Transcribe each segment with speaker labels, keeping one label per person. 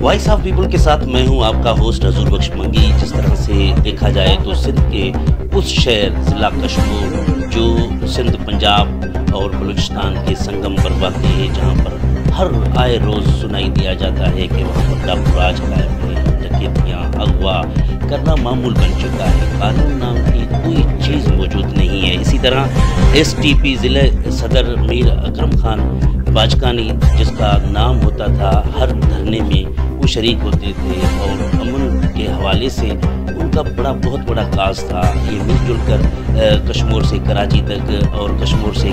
Speaker 1: Voice of people کے ساتھ میں ہوں آپ کا ہوسٹ حضور بخش منگی۔ جس طرح سے دیکھا جائے تو سندھ کے اس شہر ضلع کشمور جو سندھ پنجاب اور بلوچستان کے سنگم پر واقع ہے، جہاں پر ہر آئے روز سنائی دیا جاتا ہے کہ وہاں پر ڈاکو راج قائم ہے، ڈکیتیاں اغوا کرنا معمول بن چکا ہے، قانون نام کی کوئی چیز موجود نہیں ہے۔ اسی طرح ایس ٹی پی ضلع صدر میر اکرم خان باجکانی، جس کا نام ہوتا تھا، ہر دھرنے میں وہ شریک ہوتے تھے اور امن کے حوالے سے ان کا بہت بڑا کاز تھا۔ یہ مل جل کر کشمور سے کراچی تک اور کشمور سے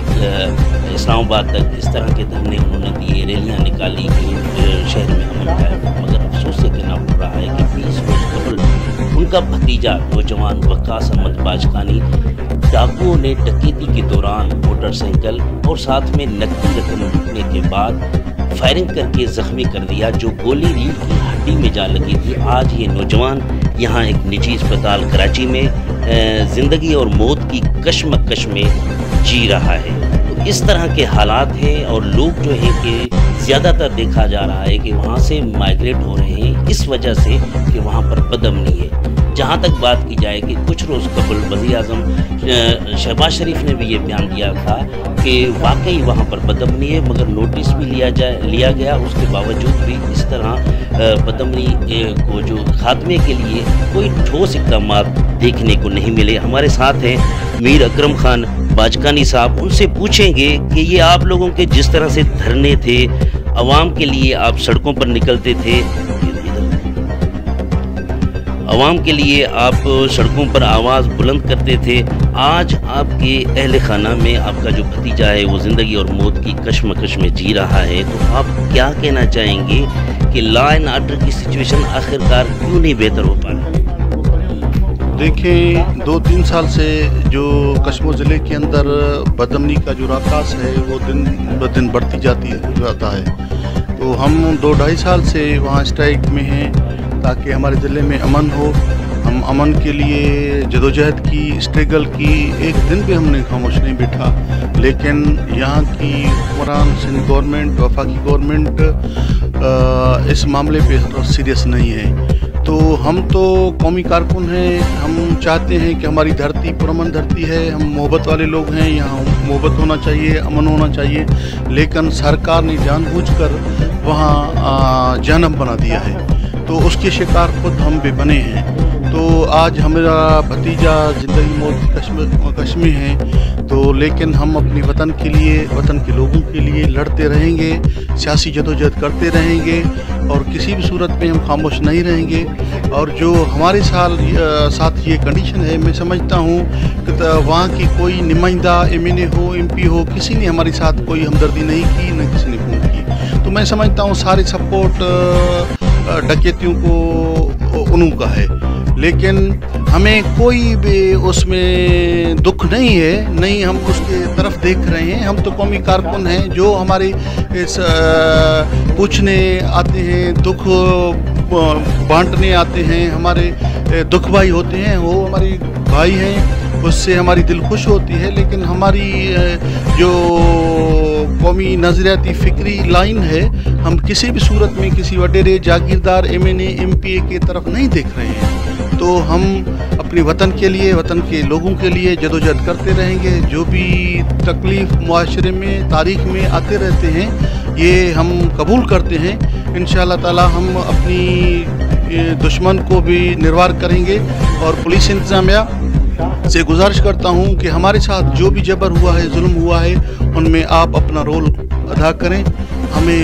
Speaker 1: اسلام آباد تک اس طرح کے دھرنے انہوں نے دیے، ریلیاں نکالی کہ شہر میں امن قائم ہو۔ مگر افسوس سے کہنا پڑ رہا ہے کہ 20 روز قبل ان کا بھتیجا نوجوان وقاص احمد باجکانی ڈاکوؤں نے ڈکیتی کے دوران موٹر سائیکل اور ساتھ میں نقدی رقم لوٹنے کے بعد فائرنگ کر کے زخمی کر دیا، جو گولی ریڑھ کی ہڈی میں جا لگی تھی۔ آج یہ نوجوان یہاں ایک نجی اسپتال کراچی میں زندگی اور موت کی کشمکش میں جی رہا ہے۔ تو اس طرح کے حالات ہیں اور لوگ جو ہے کہ زیادہ تر دیکھا جا رہا ہے کہ وہاں سے مائگریٹ ہو رہے ہیں اس وجہ سے کہ وہاں پر بدامنی ہے۔ جہاں تک بات کی جائے کہ کچھ روز قبل وزیر اعظم شہباز شریف نے بھی یہ بیان دیا تھا کہ واقعی وہاں پر بدامنی ہے، مگر نوٹس بھی لیا گیا، اس کے باوجود بھی اس طرح بدامنی کو جو خاتمے کے لیے کوئی ٹھوس اقدامات دیکھنے کو نہیں ملے۔ ہمارے ساتھ ہیں میر اکرم خان باجکانی صاحب، ان سے پوچھیں گے کہ یہ آپ لوگوں کے جس طرح سے دھرنے تھے، عوام کے لیے آپ سڑکوں پر نکلتے تھے، عوام کے لیے آپ سڑکوں پر آواز بلند کرتے تھے، آج آپ کے اہل خانہ میں آپ کا جو بھتیجا ہے وہ زندگی اور موت کی کشمکش میں جی رہا ہے، تو آپ کیا کہنا چاہیں گے کہ لا اینڈ آرڈر کی سچویشن آخرکار کیوں نہیں بہتر ہو پا رہا؟
Speaker 2: دیکھیں، 2-3 سال سے جو کشمیر ضلع کے اندر بدامنی کا جو راکاس ہے وہ دن بدن بڑھتی جاتا ہے، تو ہم 2-2.5 سال سے وہاں اسٹرائک میں ہیں تاکہ ہمارے ضلع میں امن ہو۔ ہم امن کے لیے جدوجہد کی، اسٹرگل کی، ایک دن بھی ہم نے خاموش نہیں بیٹھا، لیکن یہاں کی حکمران سندھ گورنمنٹ، وفاقی گورنمنٹ اس معاملے پہ سیریس نہیں ہے۔ تو ہم تو قومی کارکن ہیں، ہم چاہتے ہیں کہ ہماری دھرتی پرامن دھرتی ہے، ہم محبت والے لوگ ہیں، یہاں محبت ہونا چاہیے، امن ہونا چاہیے، لیکن سرکار نے جان بوجھ کر وہاں جہنم بنا دیا ہے، تو اس کے شکار خود ہم بھی بنے ہیں۔ تو آج ہمارا بھتیجا زندگی موت کشمیر ہے، تو لیکن ہم اپنی وطن کے لیے، وطن کے لوگوں کے لیے لڑتے رہیں گے، سیاسی جدوجہد کرتے رہیں گے اور کسی بھی صورت میں ہم خاموش نہیں رہیں گے۔ اور جو ہمارے ساتھ یہ کنڈیشن ہے، میں سمجھتا ہوں کہ وہاں کی کوئی نمائندہ ایم این اے ہو، ایم پی ہو، کسی نے ہمارے ساتھ کوئی ہمدردی نہیں کی، نہ کسی نے فون کی، تو میں سمجھتا ہوں سارے سپورٹ ڈکیتیوں کو انہوں کا ہے، لیکن ہمیں کوئی بھی اس میں دکھ نہیں ہے، نہیں ہم اس کے طرف دیکھ رہے ہیں۔ ہم تو قومی کارکن ہیں، جو ہمارے پوچھنے آتے ہیں، دکھ بانٹنے آتے ہیں، ہمارے دکھ بھائی ہوتے ہیں، وہ ہمارے بھائی ہیں، اس سے ہماری دل خوش ہوتی ہے، لیکن ہماری جو قومی نظریاتی فکری لائن ہے، ہم کسی بھی صورت میں کسی وڈیرے جاگیردار M N A M P A کی طرف نہیں دیکھ رہے ہیں۔ تو ہم اپنے وطن کے لیے، وطن کے لوگوں کے لیے جدوجہد کرتے رہیں گے۔ جو بھی تکلیف معاشرے میں، تاریخ میں آتے رہتے ہیں، یہ ہم قبول کرتے ہیں۔ انشاءاللہ تعالی ہم اپنی دشمن کو بھی نروار کریں گے، اور پولیس انتظامیہ سے گزارش کرتا ہوں کہ ہمارے ساتھ جو بھی جبر ہوا ہے، ظلم ہوا ہے، ان میں آپ اپنا رول ادا کریں۔ ہمیں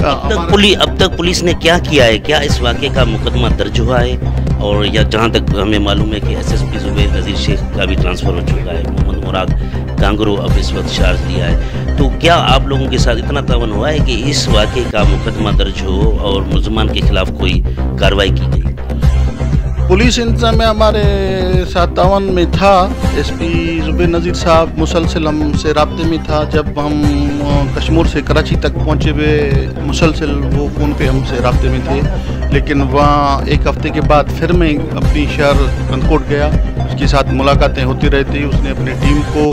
Speaker 1: اب تک پولیس نے کیا کیا ہے؟ کیا اس واقعے کا مقدمہ درج ہوا ہے؟ اور یا جہاں تک ہمیں معلوم ہے کہ ایس ایس پی زبیر نذیر شیخ کا بھی ٹرانسفر ہو چکا ہے، محمد مراد کانگرو اب اس وقت چارج لیا ہے، تو کیا آپ لوگوں کے ساتھ اتنا تعاون ہوا ہے کہ اس واقعے کا مقدمہ درج ہو اور ملزمان کے خلاف کوئی کارروائی کی گئی؟
Speaker 2: پولیس انتظامیہ ہمارے ساتھ تعاون میں تھا، ایس پی زبیر نذیر صاحب مسلسل ہم سے رابطے میں تھا۔ جب ہم کشمیر سے کراچی تک پہنچے ہوئے مسلسل وہ فون پہ ہم سے رابطے میں تھے، لیکن وہاں ایک ہفتے کے بعد پھر میں اپنی شہر کنکوٹ گیا، اس کے ساتھ ملاقاتیں ہوتی رہتی، اس نے اپنی ٹیم کو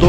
Speaker 2: 2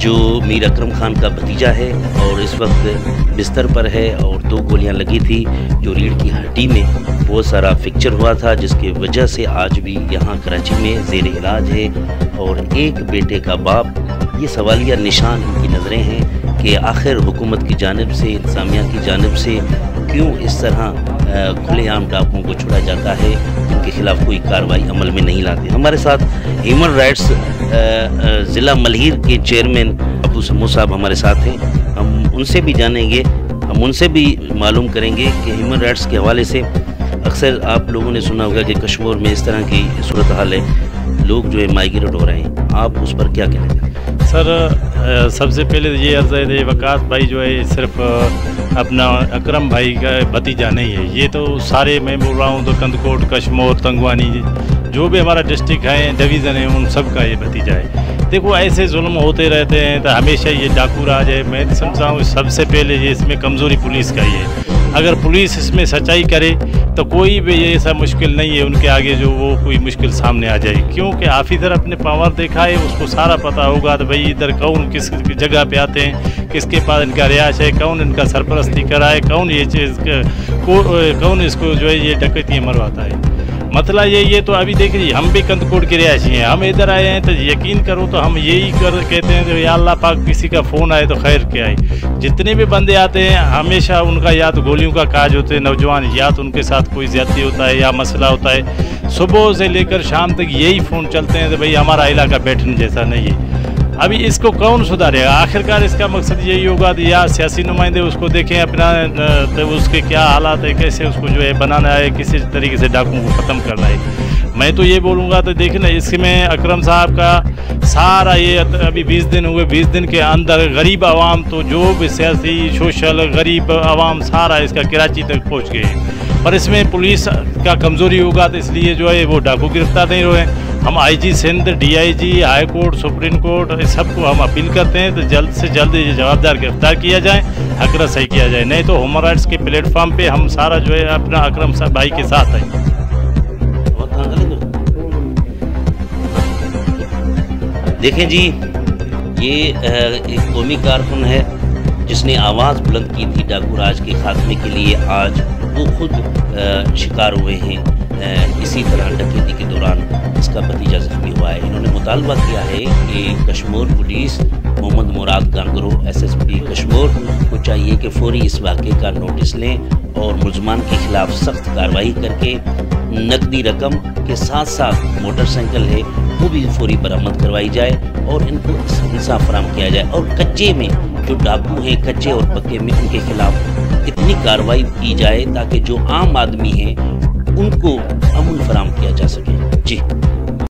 Speaker 1: جو میر اکرم خان کا بھتیجا ہے اور اس وقت بستر پر ہے اور 2 گولیاں لگی تھی جو ریڑھ کی ہڈی میں بہت سارا فریکچر ہوا تھا، جس کی وجہ سے آج بھی یہاں کراچی میں زیر علاج ہے، اور ایک بیٹے کا باپ۔ یہ سوالیہ نشان ان کی نظریں ہیں کہ آخر حکومت کی جانب سے، انتظامیہ کی جانب سے کیوں اس طرح کھلے عام ڈاکوؤں کو چھڑا جاتا ہے، ان کے خلاف کوئی کارروائی عمل میں نہیں لاتے۔ ہمارے ساتھ ہیومن رائٹس ضلع ملہیر کے چیئرمین ابو سمو صاحب ہمارے ساتھ ہیں، ہم ان سے بھی جانیں گے، ہم ان سے بھی معلوم کریں گے کہ ہیومن رائٹس کے حوالے سے اکثر آپ لوگوں نے سنا ہوگا کہ کشمیر میں اس طرح کی صورتحال ہے، لوگ جو ہے مائیگریٹ ہو رہے ہیں، آپ اس پر کیا کہنا چاہتے ہیں؟
Speaker 3: سر سب سے پہلے یہ عرض ہے، وقاص بھائی جو ہے صرف اپنا اکرم بھائی کا بھتیجا نہیں ہے، یہ تو سارے میں بول رہا ہوں تو کندکوٹ، کشمور، تنگوانی جو بھی ہمارا ڈسٹرکٹ ہے، ڈویژن ہے، ان سب کا یہ بھتیجا ہے۔ دیکھو ایسے ظلم ہوتے رہتے ہیں تو ہمیشہ یہ ڈاکو راج ہے۔ میں سمجھتا ہوں سب سے پہلے یہ اس میں کمزوری پولیس کا ہی ہے۔ اگر پولیس اس میں سچائی کرے تو کوئی بھی ایسا مشکل نہیں ہے ان کے آگے جو وہ کوئی مشکل سامنے آ جائے، کیونکہ آفیسر اپنے پاور دیکھا ہے، اس کو سارا پتہ ہوگا تو بھائی ادھر کون کس جگہ پہ آتے ہیں، کس کے پاس ان کا رہائش ہے، کون ان کا سرپرستی کرائے، کون یہ چیز کون اس کو جو ہے یہ ڈکیتیاں مرواتا ہے۔ مسئلہ یہ تو ابھی دیکھ رہی ہم بھی کندکوٹ کے رہائشی ہیں، ہم ادھر آئے ہیں تو یقین کرو تو ہم یہی کہتے ہیں کہ یا اللہ پاک کسی کا فون آئے تو خیر کیا ہے۔ جتنے بھی بندے آتے ہیں ہمیشہ ان کا یا تو گولیوں کا کاج ہوتے ہیں، نوجوان یا تو ان کے ساتھ کوئی زیادتی ہوتا ہے یا مسئلہ ہوتا ہے، صبح سے لے کر شام تک یہی فون چلتے ہیں کہ بھئی ہمارا علاقہ بیٹھنے جیسا نہیں ہے۔ ابھی اس کو کون سدھارے گا؟ آخرکار اس کا مقصد یہی ہوگا کہ یا سیاسی نمائندے اس کو دیکھیں اپنا اس کے کیا حالات ہے، کیسے اس کو جو ہے بنانا ہے، کسی طریقے سے ڈاکوؤں کو ختم کرنا ہے۔ میں تو یہ بولوں گا تو دیکھیں نا، اس میں اکرم صاحب کا سارا یہ ابھی 20 دن ہوئے، 20 دن کے اندر غریب عوام تو جو بھی سیاسی سوشل غریب عوام سارا اس کا کراچی تک پہنچ گئے، پر اس میں پولیس کا کمزوری ہوگا تو اس لیے جو ہے وہ ڈاکو گرفتار نہیں ہوئے۔ ہم I G Sindh, D I G, high court, supreme court, اس سب کو ہم اپیل کرتے ہیں تو جلد سے جلد یہ جوابدار گرفتار کیا جائے، حق رسائی کیا جائے، نہیں تو ہیومن رائٹس کے پلیٹ فارم پہ ہم سارا جو ہے اپنا اکرم صاحب بھائی کے ساتھ ہیں۔
Speaker 1: دیکھیں جی، یہ ایک قومی کارکن ہے جس نے آواز بلند کی تھی ڈاکو راج کے خاتمے کے لیے، آج وہ خود شکار ہوئے ہیں۔ اسی طرح ڈکیتی کے دوران اس کا بھتیجا زخمی ہوا ہے۔ انہوں نے مطالبہ کیا ہے کہ Kashmir police Muhammad Murad Gangro S S P Kashmir کو چاہیے کہ فوری اس واقعے کا نوٹس لیں اور ملزمان کے خلاف سخت کارروائی کر کے نقدی رقم کے ساتھ ساتھ موٹر سائیکل ہے وہ بھی فوری برآمد کروائی جائے اور ان کو انصاف فراہم کیا جائے، اور کچے میں جو ڈاکو ہیں، کچے اور پکے میں، ان کے خلاف اتنی کارروائی کی جائے تاکہ جو عام آدمی ہیں ان کو امن فراہم کیا جا سکے۔ جی